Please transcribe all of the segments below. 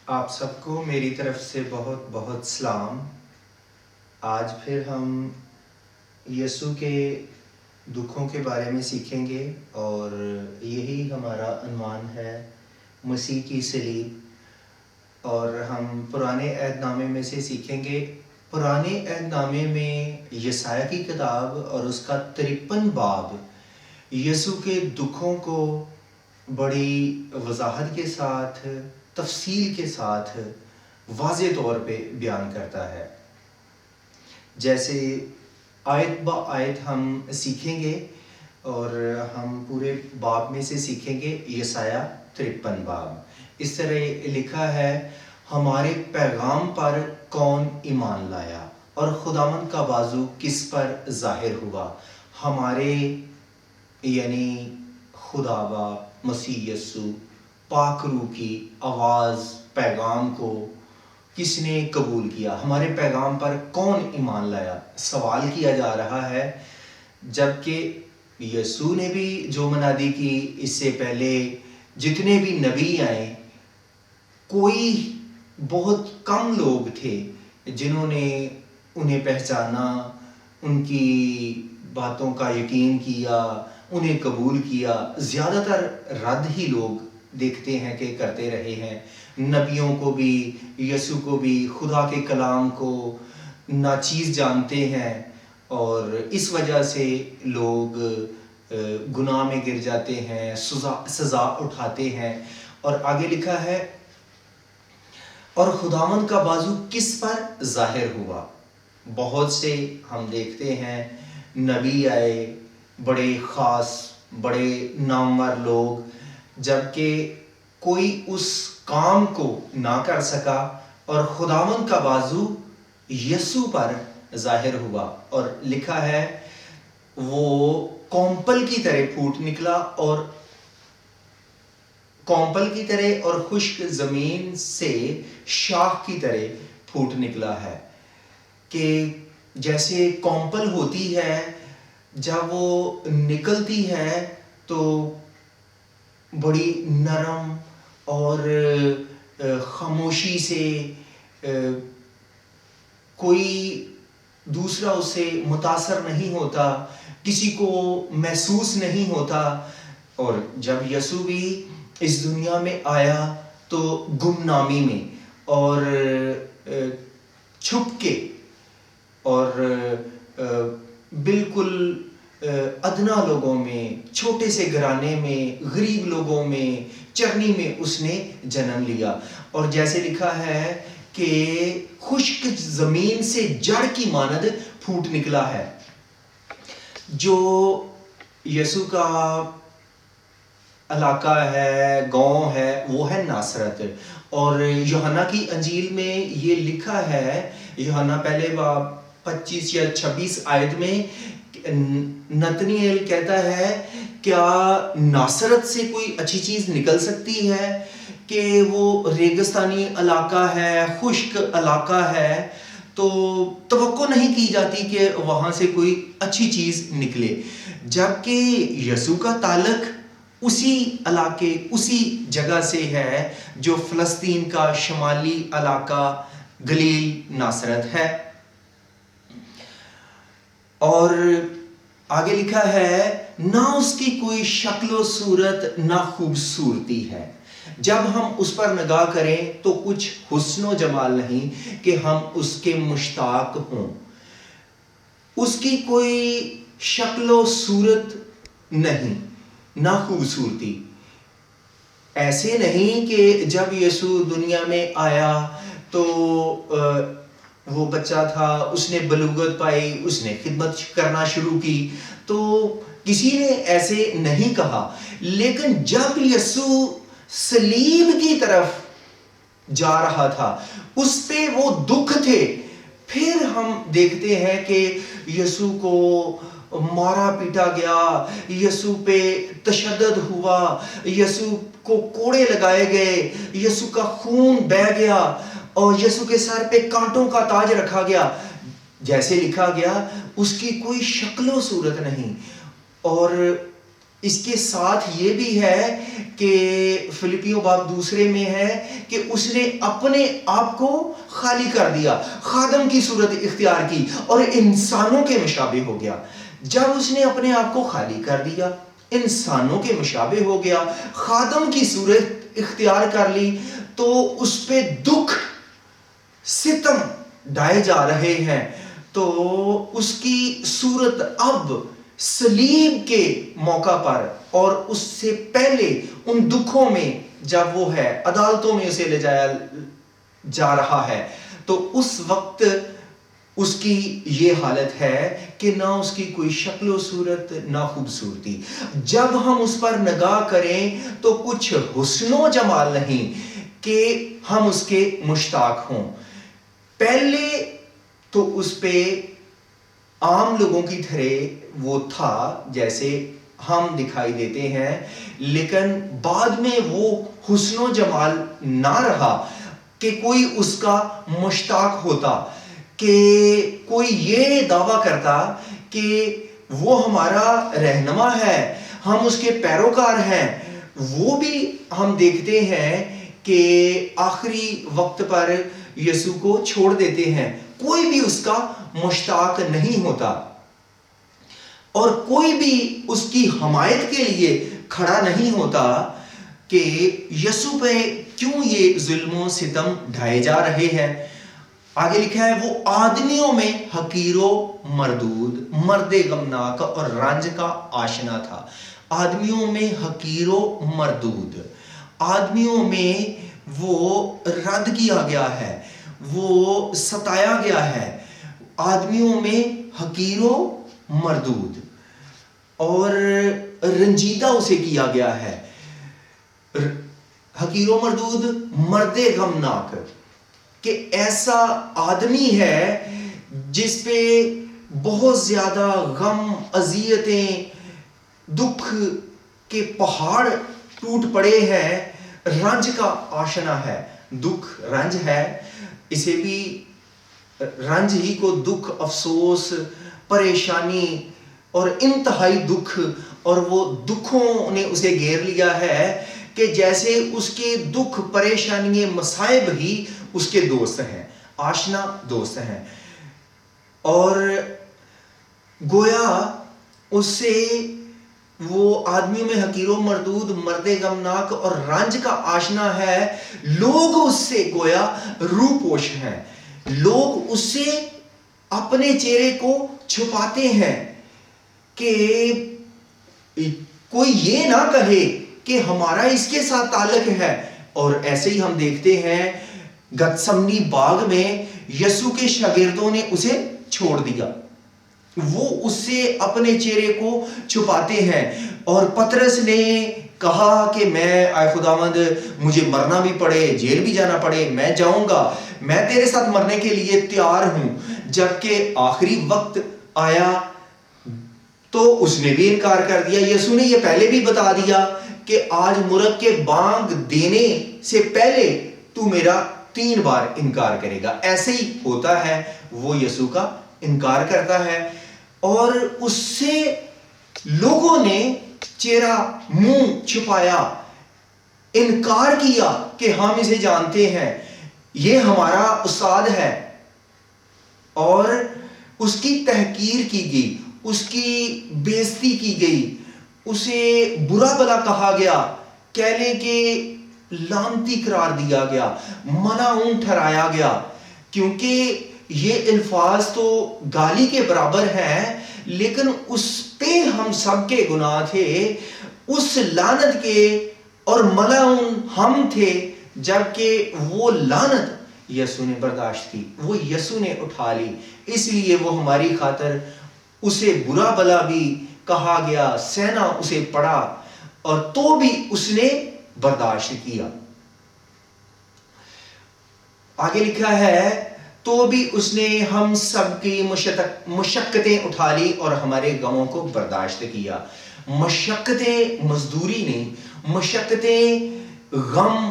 آپ سب کو میری طرف سے بہت بہت سلام۔ آج پھر ہم یسوع کے دکھوں کے بارے میں سیکھیں گے اور یہی ہمارا عنوان ہے، مسیح کی صلیب۔ اور ہم پرانے عہد نامے میں سے سیکھیں گے۔ پرانے عہد نامے میں یسایہ کی کتاب اور اس کا 53 باب یسوع کے دکھوں کو بڑی وضاحت کے ساتھ، تفصیل کے ساتھ واضح طور پہ بیان کرتا ہے۔ جیسے آیت با آیت ہم سیکھیں گے اور ہم پورے باب میں سے سیکھیں گے یسایہ 53 باب۔ اس طرح لکھا ہے، ہمارے پیغام پر کون ایمان لایا اور خداوند کا بازو کس پر ظاہر ہوا؟ ہمارے یعنی خدا باپ، مسیح یسوع، پاک روح کی آواز، پیغام کو کس نے قبول کیا؟ ہمارے پیغام پر کون ایمان لایا؟ سوال کیا جا رہا ہے، جبکہ یسوع نے بھی جو منادی کی، اس سے پہلے جتنے بھی نبی آئے، کوئی بہت کم لوگ تھے جنہوں نے انہیں پہچانا، ان کی باتوں کا یقین کیا، انہیں قبول کیا۔ زیادہ تر رد ہی لوگ دیکھتے ہیں کہ کرتے رہے ہیں، نبیوں کو بھی، یسوع کو بھی، خدا کے کلام کو ناچیز جانتے ہیں، اور اس وجہ سے لوگ گناہ میں گر جاتے ہیں، سزا اٹھاتے ہیں۔ اور آگے لکھا ہے، اور خداوند کا بازو کس پر ظاہر ہوا؟ بہت سے ہم دیکھتے ہیں نبی آئے، بڑے خاص، بڑے نامور لوگ، جبکہ کوئی اس کام کو نہ کر سکا، اور خداوند کا بازو یسوع پر ظاہر ہوا، اور لکھا ہے وہ کونپل کی طرح پھوٹ نکلا، اور کونپل کی طرح اور خشک زمین سے شاخ کی طرح پھوٹ نکلا ہے۔ کہ جیسے کونپل ہوتی ہے، جب وہ نکلتی ہے تو بڑی نرم اور خاموشی سے، کوئی دوسرا اس سے متاثر نہیں ہوتا، کسی کو محسوس نہیں ہوتا۔ اور جب یسوع بھی اس دنیا میں آیا تو گمنامی میں اور چھپ کے اور بالکل ادنا لوگوں میں، چھوٹے سے گھرانے میں، غریب لوگوں میں، چرنی میں اس نے جنم لیا۔ اور جیسے لکھا ہے کہ خشک زمین سے جڑ کی مانند پھوٹ نکلا ہے۔ جو یسوع کا علاقہ ہے، گاؤں ہے، وہ ہے ناصرت۔ اور یوحنا کی انجیل میں یہ لکھا ہے، یوحنا پہلے باب 25 یا 26 آیت میں، نتنیل کہتا ہے، کیا ناصرت سے کوئی اچھی چیز نکل سکتی ہے؟ کہ وہ ریگستانی علاقہ ہے، خشک علاقہ ہے، تو توقع نہیں کی جاتی کہ وہاں سے کوئی اچھی چیز نکلے۔ جبکہ یسوع کا تعلق اسی علاقے، اسی جگہ سے ہے جو فلسطین کا شمالی علاقہ گلیل ناصرت ہے۔ اور آگے لکھا ہے، نہ اس کی کوئی شکل و صورت نہ خوبصورتی ہے، جب ہم اس پر نگاہ کریں تو کچھ حسن و جمال نہیں کہ ہم اس کے مشتاق ہوں۔ اس کی کوئی شکل و صورت نہیں، نہ خوبصورتی۔ ایسے نہیں کہ جب یسوع دنیا میں آیا تو وہ بچہ تھا، اس نے بلوغت پائی، اس نے خدمت کرنا شروع کی، تو کسی نے ایسے نہیں کہا۔ لیکن جب یسوع صلیب کی طرف جا رہا تھا، اس پہ وہ دکھ تھے، پھر ہم دیکھتے ہیں کہ یسوع کو مارا پیٹا گیا، یسوع پہ تشدد ہوا، یسوع کو کوڑے لگائے گئے، یسوع کا خون بہہ گیا، اور یسوع کے سر پہ کانٹوں کا تاج رکھا گیا۔ جیسے لکھا گیا، اس کی کوئی شکل و صورت نہیں۔ اور اس کے ساتھ یہ بھی ہے کہ فلپیوں باب 2 میں ہے کہ اس نے اپنے آپ کو خالی کر دیا، خادم کی صورت اختیار کی اور انسانوں کے مشابہ ہو گیا۔ جب اس نے اپنے آپ کو خالی کر دیا، انسانوں کے مشابہ ہو گیا، خادم کی صورت اختیار کر لی، تو اس پہ دکھ ستم ڈھائے جا رہے ہیں۔ تو اس کی صورت اب صلیب کے موقع پر اور اس سے پہلے ان دکھوں میں جب وہ ہے عدالتوں میں اسے لے جایا جا رہا ہے، تو اس وقت اس کی یہ حالت ہے کہ نہ اس کی کوئی شکل و صورت نہ خوبصورتی۔ جب ہم اس پر نگاہ کریں تو کچھ حسن و جمال نہیں کہ ہم اس کے مشتاق ہوں۔ پہلے تو اس پہ عام لوگوں کی طرح وہ تھا جیسے ہم دکھائی دیتے ہیں، لیکن بعد میں وہ حسن و جمال نہ رہا کہ کوئی اس کا مشتاق ہوتا، کہ کوئی یہ دعویٰ کرتا کہ وہ ہمارا رہنما ہے، ہم اس کے پیروکار ہیں۔ وہ بھی ہم دیکھتے ہیں کہ آخری وقت پر یسوع کو چھوڑ دیتے ہیں، کوئی بھی اس کا مشتاق نہیں ہوتا اور کوئی بھی اس کی حمایت کے لیے کھڑا نہیں ہوتا کہ یسوع پہ کیوں یہ ظلم و ستم ڈھائے جا رہے ہیں۔ آگے لکھا ہے وہ آدمیوں میں حقیر و مردود، مرد غمناک اور رنج کا آشنا تھا۔ آدمیوں میں حقیر و مردود، آدمیوں میں وہ رد کیا گیا ہے، وہ ستایا گیا ہے، آدمیوں میں حقیر و مردود اور رنجیدہ اسے کیا گیا ہے۔ حقیر و مردود، مرد غمناک، کہ ایسا آدمی ہے جس پہ بہت زیادہ غم، اذیتیں، دکھ کے پہاڑ ٹوٹ پڑے ہیں، رنج کا آشنا ہے۔ دکھ رنج ہے، اسے بھی رنج ہی کو دکھ، افسوس، پریشانی اور انتہائی دکھ، اور وہ دکھوں نے اسے گھیر لیا ہے کہ جیسے اس کے دکھ، پریشانی، مصائب ہی اس کے دوست ہیں، آشنا دوست ہیں۔ اور گویا اس سے وہ آدمی میں حقیر و مردود، مرد غمناک اور رنج کا آشنا ہے۔ لوگ اس سے گویا روپوش ہیں، لوگ اس سے اپنے چہرے کو چھپاتے ہیں کہ کوئی یہ نہ کہے کہ ہمارا اس کے ساتھ تعلق ہے۔ اور ایسے ہی ہم دیکھتے ہیں گتسمنی باغ میں یسوع کے شاگردوں نے اسے چھوڑ دیا، وہ اس سے اپنے چہرے کو چھپاتے ہیں۔ اور پطرس نے کہا کہ میں اے خداوند مجھے مرنا بھی پڑے، جیل بھی جانا پڑے، میں جاؤں گا، میں تیرے ساتھ مرنے کے لیے تیار ہوں۔ جبکہ آخری وقت آیا تو اس نے بھی انکار کر دیا۔ یسوع نے یہ پہلے بھی بتا دیا کہ آج مرغ کے بانگ دینے سے پہلے تو میرا 3 بار انکار کرے گا۔ ایسے ہی ہوتا ہے، وہ یسوع کا انکار کرتا ہے اور اس سے لوگوں نے چہرہ منہ چھپایا، انکار کیا کہ ہم اسے جانتے ہیں، یہ ہمارا استاد ہے، اور اس کی تحقیر کی گئی، اس کی بےعزتی کی گئی، اسے برا بھلا کہا گیا، کہہ لیں کہ لعنتی قرار دیا گیا، ملعون ٹھہرایا گیا، کیونکہ یہ الفاظ تو گالی کے برابر ہیں، لیکن اس پہ ہم سب کے گناہ تھے، اس لعنت کے اور ملعون ہم تھے، جبکہ وہ لعنت یسوع نے برداشت کی، وہ یسوع نے اٹھا لی، اس لیے وہ ہماری خاطر اسے برا بھلا بھی کہا گیا، سہنا اسے پڑا، اور تو بھی اس نے برداشت کیا۔ آگے لکھا ہے تو بھی اس نے ہم سب کی مشقتیں اٹھا لی اور ہمارے غموں کو برداشت کیا۔ مشقتیں مزدوری نہیں، مشقتیں غم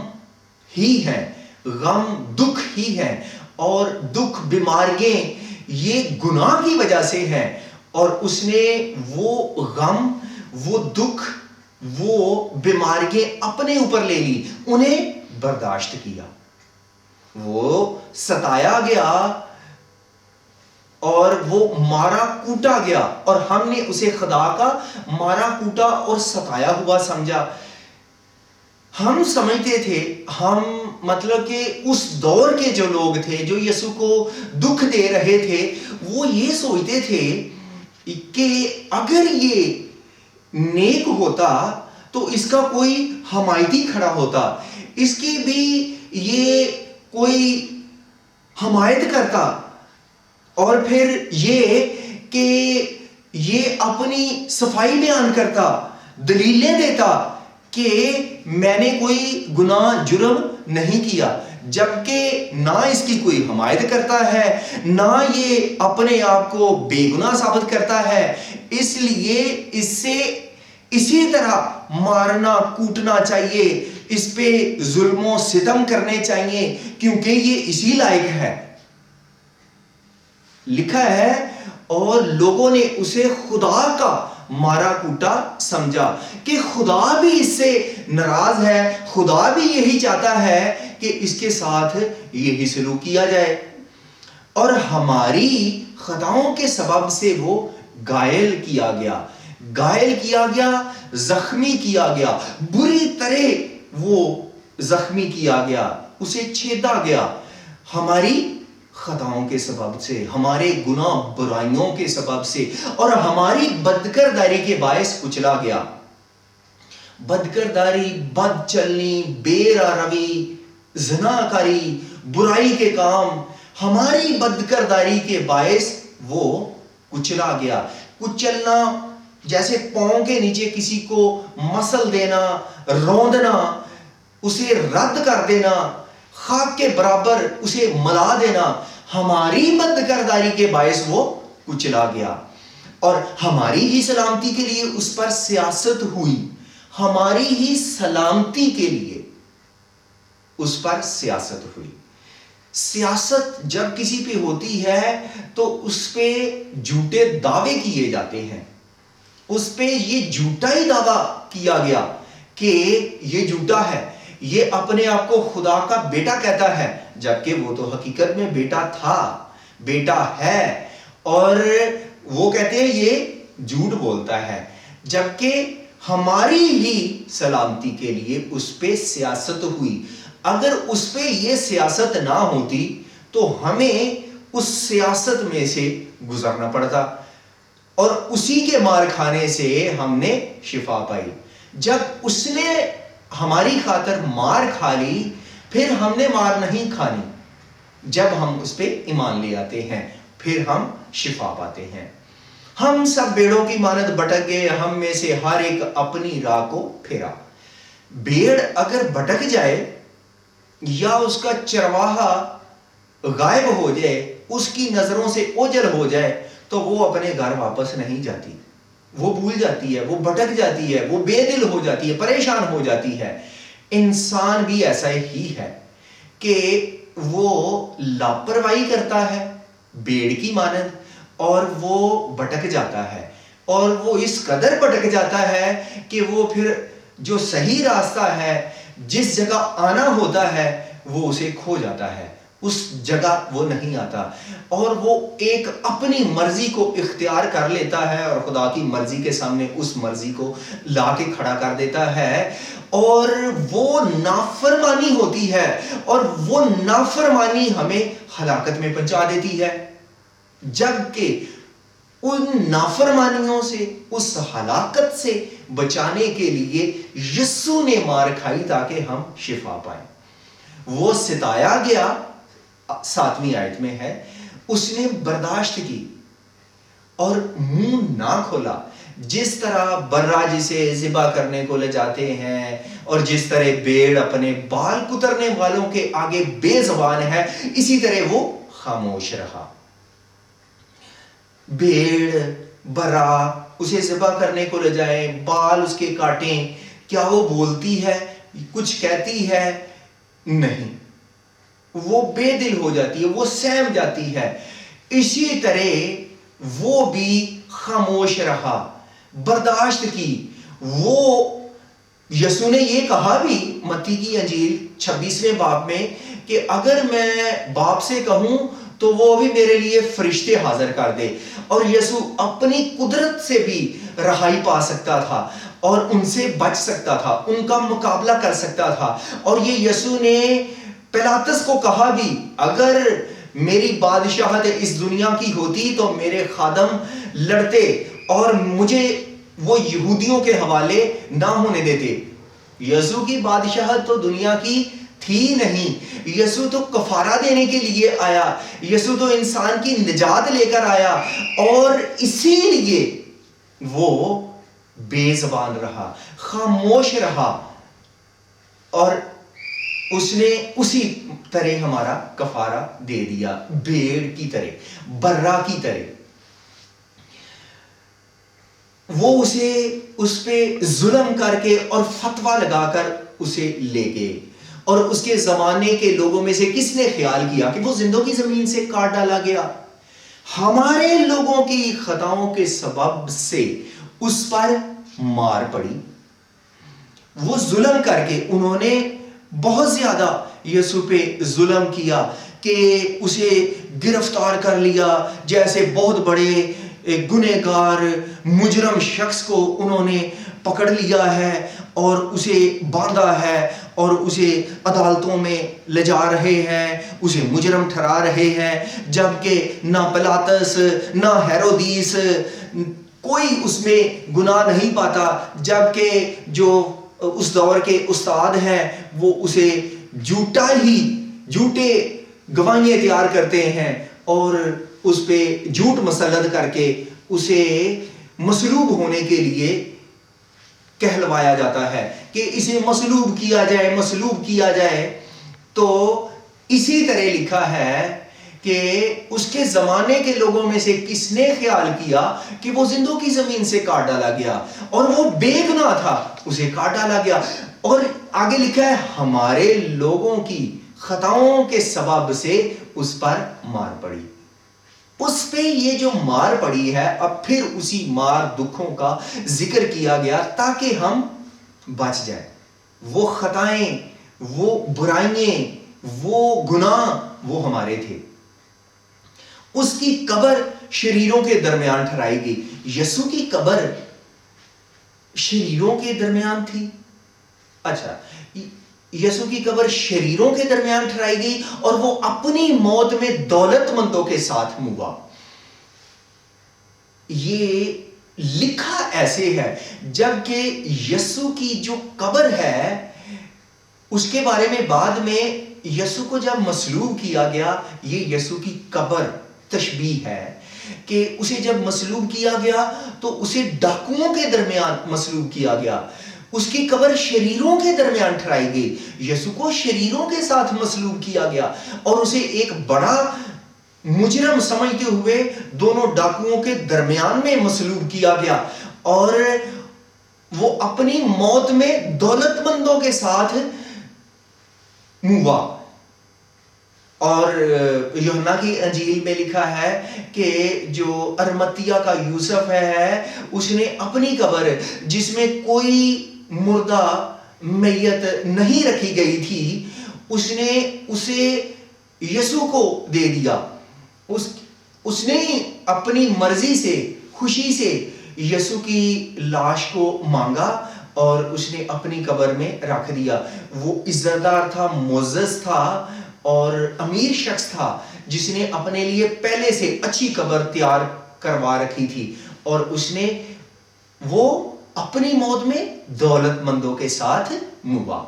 ہی ہیں، غم دکھ ہی ہیں، اور دکھ، بیماریاں یہ گناہ کی وجہ سے ہیں، اور اس نے وہ غم، وہ دکھ وہ بیماریاں اپنے اوپر لے لی, انہیں برداشت کیا. وہ ستایا گیا اور وہ مارا کوٹا گیا, اور ہم نے اسے خدا کا مارا کوٹا اور ستایا ہوا سمجھا. ہم سمجھتے تھے, ہم مطلب کہ اس دور کے جو لوگ تھے جو یسوع کو دکھ دے رہے تھے, وہ یہ سوچتے تھے کہ اگر یہ نیک ہوتا تو اس کا کوئی حمایتی کھڑا ہوتا, اس کی بھی یہ کوئی حمایت کرتا, اور پھر یہ کہ یہ اپنی صفائی بیان کرتا, دلیلیں دیتا کہ میں نے کوئی گناہ جرم نہیں کیا. جبکہ نہ اس کی کوئی حمایت کرتا ہے, نہ یہ اپنے آپ کو بے گناہ ثابت کرتا ہے. اس لیے اس سے اسی طرح مارنا کوٹنا چاہیے, اس پہ ظلم و ستم کرنے چاہیے, کیونکہ یہ اسی لائق ہے. لکھا ہے, اور لوگوں نے اسے خدا کا مارا کوٹا سمجھا کہ خدا بھی اس سے ناراض ہے, خدا بھی یہی چاہتا ہے کہ اس کے ساتھ یہی سلوک کیا جائے. اور ہماری خطاؤں کے سبب سے وہ گائل کیا گیا, زخمی کیا گیا, بری طرح وہ زخمی کیا گیا, اسے چھیدا گیا. ہماری خطاؤں کے سبب سے, ہمارے گناہ برائیوں کے سبب سے, اور ہماری بدکرداری کے باعث کچلا گیا. بدکرداری, بد چلنی, بے روی, زناکاری, برائی کے کام, ہماری بدکرداری کے باعث وہ کچلا گیا. کچلنا جیسے پاؤں کے نیچے کسی کو مسل دینا, روندنا, اسے رد کر دینا, خاک کے برابر اسے ملا دینا. ہماری بدکرداری کے باعث وہ کچلا گیا, اور ہماری ہی سلامتی کے لیے اس پر سیاست ہوئی, ہماری ہی سلامتی کے لیے اس پر سیاست ہوئی. سیاست جب کسی پہ ہوتی ہے تو اس پہ جھوٹے دعوے کیے جاتے ہیں, اس پہ یہ جھوٹا ہی دعویٰ کیا گیا کہ یہ جھوٹا ہے, یہ اپنے آپ کو خدا کا بیٹا کہتا ہے, جبکہ وہ تو حقیقت میں بیٹا تھا, بیٹا ہے, اور وہ کہتے ہیں یہ جھوٹ بولتا ہے. جبکہ ہماری ہی سلامتی کے لیے اس پہ سیاست ہوئی. اگر اس پہ یہ سیاست نہ ہوتی تو ہمیں اس سیاست میں سے گزرنا پڑتا, اور اسی کے مار کھانے سے ہم نے شفا پائی. جب اس نے ہماری خاطر مار کھا لی, پھر ہم نے مار نہیں کھانی. جب ہم اس پہ ایمان لے آتے ہیں پھر ہم شفا پاتے ہیں. ہم سب بیڑوں کی مانند بھٹک گئے, ہم میں سے ہر ایک اپنی راہ کو پھیرا. بھیڑ اگر بھٹک جائے یا اس کا چرواہا غائب ہو جائے, اس کی نظروں سے اوجھل ہو جائے, تو وہ اپنے گھر واپس نہیں جاتی, وہ بھول جاتی ہے, وہ بھٹک جاتی ہے, وہ بے دل ہو جاتی ہے, پریشان ہو جاتی ہے. انسان بھی ایسا ہی ہے کہ وہ لاپرواہی کرتا ہے بھیڑ کی مانند, اور وہ بھٹک جاتا ہے, اور وہ اس قدر بھٹک جاتا ہے کہ وہ پھر جو صحیح راستہ ہے, جس جگہ آنا ہوتا ہے, وہ اسے کھو جاتا ہے, اس جگہ وہ نہیں آتا, اور وہ ایک اپنی مرضی کو اختیار کر لیتا ہے, اور خدا کی مرضی کے سامنے اس مرضی کو لا کے کھڑا کر دیتا ہے, اور وہ نافرمانی ہوتی ہے, اور وہ نافرمانی ہمیں ہلاکت میں پہنچا دیتی ہے. جبکہ ان نافرمانیوں سے, اس ہلاکت سے بچانے کے لیے یسوع نے مار کھائی تاکہ ہم شفا پائیں. وہ ستایا گیا, 7ویں آیت میں ہے, اس نے برداشت کی اور منہ نہ کھولا. جس طرح برا جسے ذبح کرنے کو لے جاتے ہیں, اور جس طرح بھیڑ اپنے بال کترنے والوں کے آگے بے زبان ہے, اسی طرح وہ خاموش رہا. بھیڑ برا اسے ذبح کرنے کو لے جائیں, بال اس کے کاٹیں, کیا وہ بولتی ہے, کچھ کہتی ہے؟ نہیں, وہ بے دل ہو جاتی ہے, وہ سہم جاتی ہے. اسی طرح وہ بھی خاموش رہا. برداشت کی. وہ یسوع نے یہ کہا بھی متی کی انجیل 26ویں باب میں کہ اگر میں باپ سے کہوں تو وہ بھی میرے لیے فرشتے حاضر کر دے. اور یسوع اپنی قدرت سے بھی رہائی پا سکتا تھا اور ان سے بچ سکتا تھا, ان کا مقابلہ کر سکتا تھا. اور یہ یسوع نے پلاطس کو کہا بھی اگر میری بادشاہت اس دنیا کی ہوتی تو میرے خادم لڑتے اور مجھے وہ یہودیوں کے حوالے نہ ہونے دیتے. یسوع کی بادشاہت تو دنیا کی تھی نہیں. یسوع تو کفارہ دینے کے لیے آیا, یسوع تو انسان کی نجات لے کر آیا, اور اسی لیے وہ بے زبان رہا, خاموش رہا, اور اس نے اسی طرح ہمارا کفارہ دے دیا, بھیڑ کی طرح, برا کی طرح. وہ اسے اس پہ ظلم کر کے اور فتویٰ لگا کر اسے لے گئے. اور اس کے زمانے کے لوگوں میں سے کس نے خیال کیا کہ وہ زندوں کی زمین سے کاٹ ڈالا گیا؟ ہمارے لوگوں کی خطاؤں کے سبب سے اس پر مار پڑی. وہ ظلم کر کے انہوں نے بہت زیادہ یسوع پہ ظلم کیا کہ اسے گرفتار کر لیا, جیسے بہت بڑے گنہگار مجرم شخص کو انہوں نے پکڑ لیا ہے اور اسے باندھا ہے اور اسے عدالتوں میں لے جا رہے ہیں, اسے مجرم ٹھہرا رہے ہیں, جبکہ نہ پلاطس نہ ہیرودیس کوئی اس میں گناہ نہیں پاتا, جبکہ جو اس دور کے استاد ہیں وہ اسے جھوٹے گواہیاں تیار کرتے ہیں اور اس پہ جھوٹ مسلط کر کے اسے مصلوب ہونے کے لیے کہلوایا جاتا ہے کہ اسے مصلوب کیا جائے. تو اسی طرح لکھا ہے کہ اس کے زمانے کے لوگوں میں سے کس نے خیال کیا کہ وہ زندوں کی زمین سے کاٹ ڈالا گیا, اور وہ بے گناہ تھا, اسے کاٹ ڈالا گیا. اور آگے لکھا ہے ہمارے لوگوں کی خطاؤں کے سبب سے اس پر مار پڑی. اس پہ یہ جو مار پڑی ہے, اب پھر اسی مار دکھوں کا ذکر کیا گیا تاکہ ہم بچ جائیں. وہ خطائیں, وہ برائیاں, وہ گناہ وہ ہمارے تھے. اس کی قبر شریروں کے درمیان ٹھہرائی گئی. یسوع کی قبر شریروں کے درمیان تھی. اچھا, یسوع کی قبر شریروں کے درمیان ٹھہرائی گئی اور وہ اپنی موت میں دولت مندوں کے ساتھ ہوا. یہ لکھا ایسے ہے, جبکہ یسوع کی جو قبر ہے اس کے بارے میں بعد میں یسوع کو جب مصلوب کیا گیا, یہ یسوع کی قبر تشبیہ ہے کہ اسے جب مصلوب کیا گیا تو اسے ڈاکوؤں کے درمیان مصلوب کیا گیا. اس کی قبر شریروں کے درمیان ٹھہرائی گئی. یسوع کو شریروں کے ساتھ مصلوب کیا گیا اور اسے ایک بڑا مجرم سمجھتے ہوئے دونوں ڈاکوؤں کے درمیان میں مصلوب کیا گیا, اور وہ اپنی موت میں دولت مندوں کے ساتھ ہوا. اور یوحنا کی انجیل میں لکھا ہے کہ جو ارمتیہ کا یوسف ہے اس نے اپنی قبر جس میں کوئی مردہ میت نہیں رکھی گئی تھی, اس نے اسے یسوع کو دے دیا. اس نے اپنی مرضی سے خوشی سے یسوع کی لاش کو مانگا اور اس نے اپنی قبر میں رکھ دیا. وہ عزت دار تھا, معزز تھا اور امیر شخص تھا جس نے اپنے لیے پہلے سے اچھی قبر تیار کروا رکھی تھی, اور اس نے وہ اپنی موت میں دولت مندوں کے ساتھ ہوا.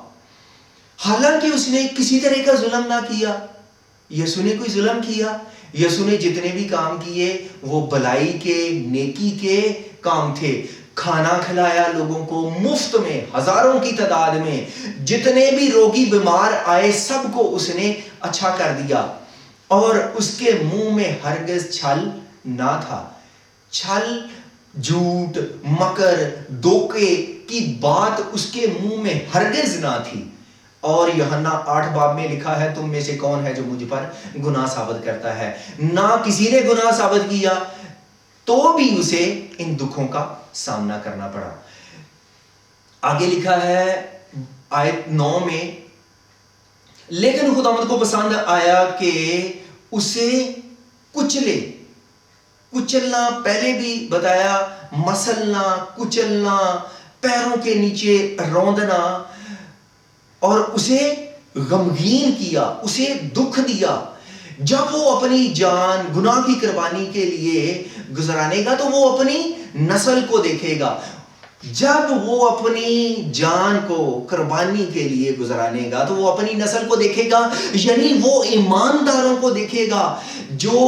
حالانکہ اس نے کسی طرح کا ظلم نہ کیا. یسوع نے کوئی ظلم کیا؟ یسوع نے جتنے بھی کام کیے وہ بھلائی کے, نیکی کے کام تھے. کھانا کھلایا لوگوں کو مفت میں, ہزاروں کی تعداد میں. جتنے بھی روگی بیمار آئے سب کو اس نے اچھا کر دیا, اور اس کے منہ میں ہرگز چھل نہ تھا. چھل, جھوٹ, مکر, دھوکے کی بات اس کے منہ میں ہرگز نہ تھی. اور یوحنا 8 باب میں لکھا ہے تم میں سے کون ہے جو مجھ پر گناہ ثابت کرتا ہے؟ نہ کسی نے گناہ ثابت کیا, تو بھی اسے ان دکھوں کا سامنا کرنا پڑا۔ آگے لکھا ہے آیت 9 میں، لیکن خداوند کو پسند آیا کہ اسے کچلے۔ کچلنا پہلے بھی بتایا، مسلنا، کچلنا، پیروں کے نیچے روندنا، اور اسے غمگین کیا، اسے دکھ دیا۔ جب وہ اپنی جان گناہ کی قربانی کے لیے گزرانے گا تو وہ اپنی نسل کو دیکھے گا۔ جب وہ اپنی جان کو قربانی کے لیے گزرانے گا تو وہ اپنی نسل کو دیکھے گا، یعنی وہ ایمانداروں کو دیکھے گا جو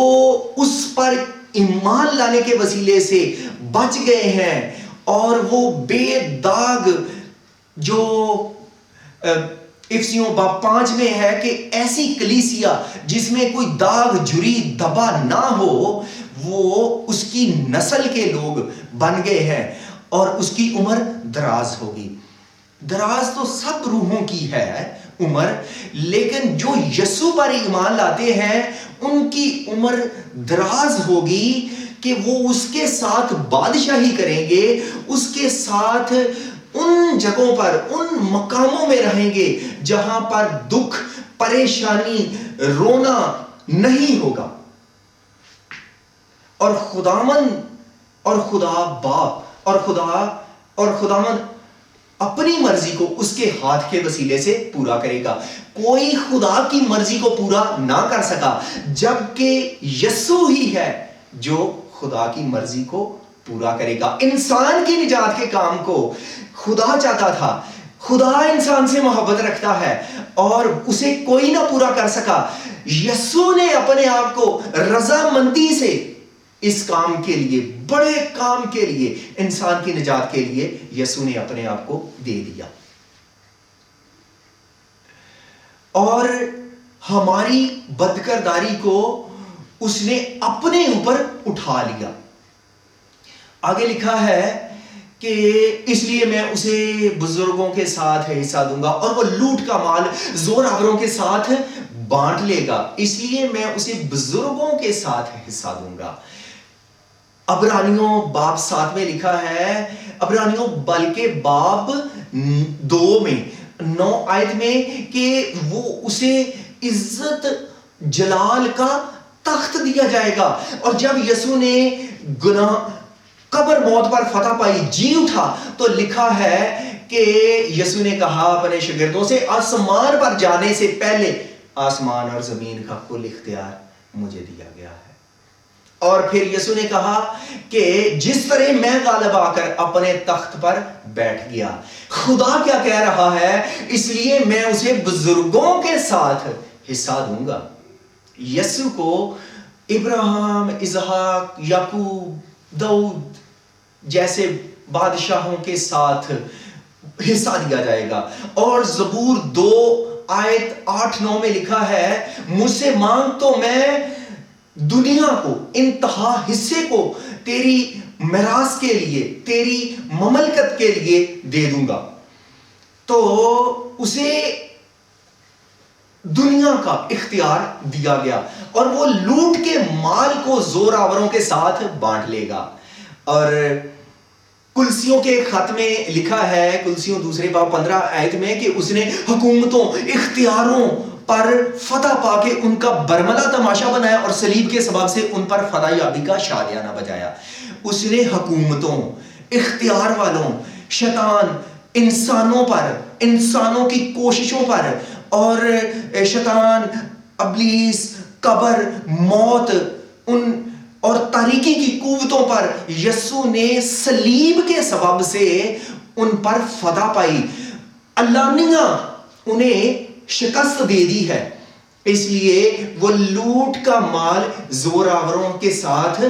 اس پر ایمان لانے کے وسیلے سے بچ گئے ہیں، اور وہ بے داغ، جو افسیوں باب 5 میں ہے کہ ایسی کلیسیا جس میں کوئی داغ جھری دبا نہ ہو، وہ اس کی نسل کے لوگ بن گئے ہیں، اور اس کی عمر دراز ہوگی۔ دراز تو سب روحوں کی ہے عمر، لیکن جو یسوع پر ایمان لاتے ہیں ان کی عمر دراز ہوگی کہ وہ اس کے ساتھ بادشاہی کریں گے، اس کے ساتھ ان جگہوں پر، ان مقاموں میں رہیں گے جہاں پر دکھ، پریشانی، رونا نہیں ہوگا۔ اور خداوند اور خدا باپ اور خداوند اپنی مرضی کو اس کے ہاتھ کے وسیلے سے پورا کرے گا۔ کوئی خدا کی مرضی کو پورا نہ کر سکا، جبکہ یسوع ہی ہے جو خدا کی مرضی کو پورا کرے گا۔ انسان کی نجات کے کام کو خدا چاہتا تھا۔ خدا انسان سے محبت رکھتا ہے اور اسے کوئی نہ پورا کر سکا۔ یسوع نے اپنے آپ کو رضامندی سے اس کام کے لیے، بڑے کام کے لیے، انسان کی نجات کے لیے یسوع نے اپنے آپ کو دے دیا، اور ہماری بدکرداری کو اس نے اپنے اوپر اٹھا لیا۔ آگے لکھا ہے کہ اس لیے میں اسے بزرگوں کے ساتھ حصہ دوں گا اور وہ لوٹ کا مال زور آوروں کے ساتھ بانٹ لے گا۔ اس لیے میں اسے بزرگوں کے ساتھ حصہ دوں گا۔ عبرانیوں باب 7 میں لکھا ہے، عبرانیوں بلکہ باب 2 میں 9 آیت میں، کہ وہ اسے عزت جلال کا تخت دیا جائے گا۔ اور جب یسوع نے گناہ، قبر، موت پر فتح پائی، جی اٹھا، تو لکھا ہے کہ یسوع نے کہا اپنے شاگردوں سے، آسمان پر جانے سے پہلے آسمان اور زمین کا کل اختیار مجھے دیا گیا ہے۔ اور پھر یسوع نے کہا کہ جس طرح میں غالب آ کر اپنے تخت پر بیٹھ گیا، خدا کیا کہہ رہا ہے، اس لیے میں اسے بزرگوں کے ساتھ حصہ دوں گا۔ یسوع کو ابراہیم، اسحاق، یعقوب، داؤد جیسے بادشاہوں کے ساتھ حصہ دیا جائے گا۔ اور زبور 2 آیت 8-9 میں لکھا ہے، مجھ سے مانگ تو میں دنیا کو، انتہا حصے کو تیری میراث کے لیے، تیری مملکت کے لیے دے دوں گا۔ تو اسے دنیا کا اختیار دیا گیا، اور وہ لوٹ کے مال کو زور آوروں کے ساتھ بانٹ لے گا۔ اور کلسیوں کے خط میں لکھا ہے، کلسیوں 2 باب 15 آیت میں، کہ اس نے حکومتوں، اختیاروں پر فتح پا کے ان کا برملا تماشا بنایا اور صلیب کے سبب سے ان پر فتح یابی کا شادیانہ بجایا۔ اس نے حکومتوں، اختیار والوں، شیطان، انسانوں پر، انسانوں کی کوششوں پر، اور شیطان، ابلیس، قبر، موت، ان اور تاریکی کی قوتوں پر یسوع نے صلیب کے سبب سے ان پر فتح پائی، علانیہ انہیں شکست دے دی ہے۔ اس لیے وہ لوٹ کا مال زور آوروں کے ساتھ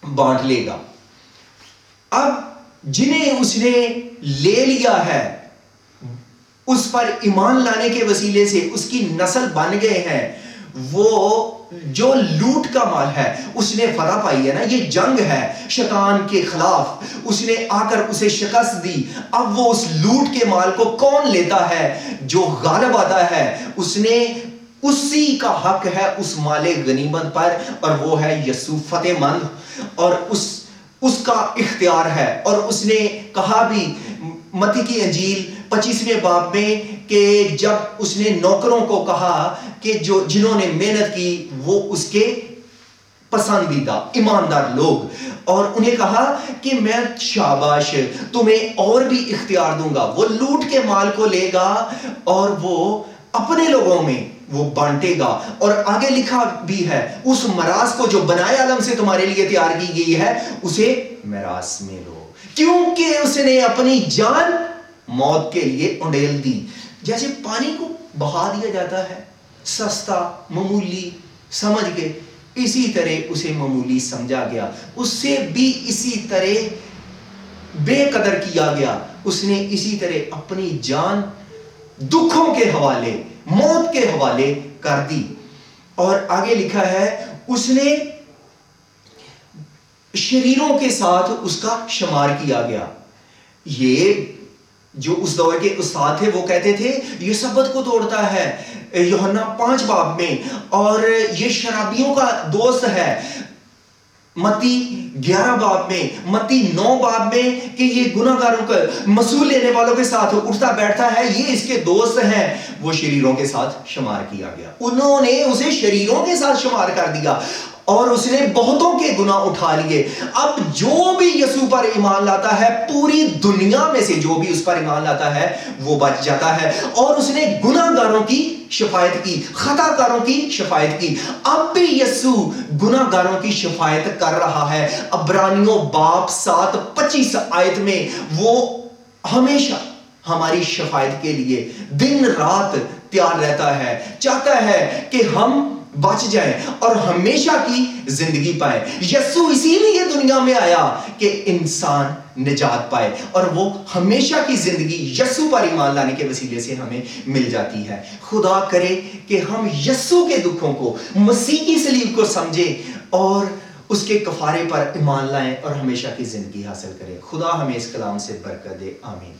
بانٹ لے گا۔ اب جنہیں اس نے لے لیا ہے، اس پر ایمان لانے کے وسیلے سے اس کی نسل بن گئے ہیں، وہ جو لوٹ کا مال ہے اس نے فتح پائی ہے نا، یہ جنگ ہے شیطان کے خلاف، اس نے آ کر اسے شکست دی۔ اب وہ اس لوٹ کے مال کو کون لیتا ہے؟ جو غالب آتا ہے، اس نے اسی کا حق ہے اس مال غنیمت پر، اور وہ ہے یسوع فتح مند۔ اور اس کا اختیار ہے. اور اس نے کہا بھی متی کی انجیل 25ویں باب میں کہ جب اس نے نوکروں کو کہا کہ جنہوں نے محنت کی وہ اس کے پسندیدہ ایماندار لوگ، اور انہیں کہا کہ میں شاباش تمہیں اور بھی اختیار دوں گا. وہ لوٹ کے مال کو لے گا اور وہ اپنے لوگوں میں وہ بانٹے گا. اور آگے لکھا بھی ہے اس میراث کو جو بنائے عالم سے تمہارے لیے تیار کی گئی ہے اسے میراث میں لو، کیونکہ اس نے اپنی جان موت کے لیے انڈیل دی. جیسے پانی کو بہا دیا جاتا ہے سستا معمولی سمجھ کے، اسی طرح اسے معمولی سمجھا گیا، اس سے بھی اسی طرح بے قدر کیا گیا. اس نے اسی طرح اپنی جان دکھوں کے حوالے موت کے حوالے کر دی. اور آگے لکھا ہے اس نے شریروں کے ساتھ اس کا شمار کیا گیا. یہ جو اس دور کے استاد تھے وہ کہتے تھے یہ سبت کو توڑتا ہے یوحنا 5 باب میں، اور یہ شرابیوں کا دوست ہے متی 11 باب میں، متی 9 باب میں، کہ یہ گناہ گاروں کا مصول لینے والوں کے ساتھ اٹھتا بیٹھتا ہے، یہ اس کے دوست ہیں. وہ شریروں کے ساتھ شمار کیا گیا. انہوں نے اسے شریروں کے ساتھ شمار کر دیا اور اس نے بہتوں کے گناہ اٹھا لیے. اب جو بھی یسوع پر ایمان لاتا ہے پوری دنیا میں سے جو بھی اس پر ایمان لاتا ہے وہ بچ جاتا ہے. اور اس نے گناہ گاروں کی شفاعت کی، خطا کاروں کی شفاعت کی. اب بھی یسوع گناہ گاروں کی شفاعت کر رہا ہے. عبرانیوں باب 7:25 آیت میں وہ ہمیشہ ہماری شفاعت کے لیے دن رات تیار رہتا ہے، چاہتا ہے کہ ہم بچ جائیں اور ہمیشہ کی زندگی پائے. یسوع اسی لیے دنیا میں آیا کہ انسان نجات پائے، اور وہ ہمیشہ کی زندگی یسوع پر ایمان لانے کے وسیلے سے ہمیں مل جاتی ہے. خدا کرے کہ ہم یسوع کے دکھوں کو، مسیح کی صلیب کو سمجھیں اور اس کے کفارے پر ایمان لائیں اور ہمیشہ کی زندگی حاصل کریں. خدا ہمیں اس کلام سے برکت دے. آمین.